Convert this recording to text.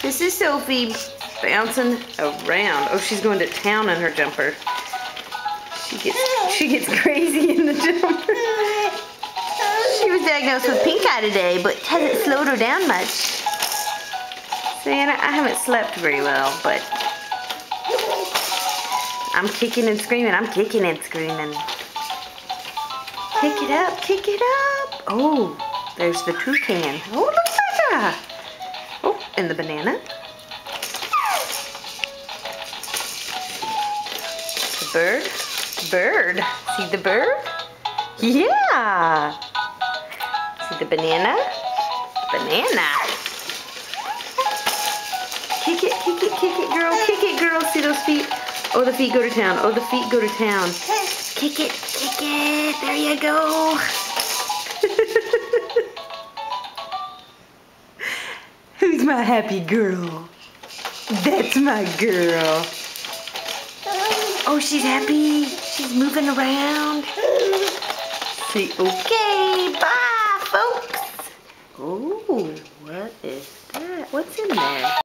This is Sophie bouncing around. Oh, she's going to town in her jumper. She gets crazy in the jumper. She was diagnosed with pink eye today, but hasn't slowed her down much. Saying I haven't slept very well, but I'm kicking and screaming. I'm kicking and screaming. Kick it up, kick it up. Oh, there's the toucan. Oh, look at that. Oh, and the banana. The bird. Bird. See the bird? Yeah. See the banana? Banana. Kick it, kick it, kick it, girl. Kick it, girl. See those feet? Oh, the feet go to town. Oh, the feet go to town. Kick it, kick it. There you go. Who's my happy girl? That's my girl. Oh, she's happy. She's moving around. See, okay, bye, folks. Oh, what is that? What's in there?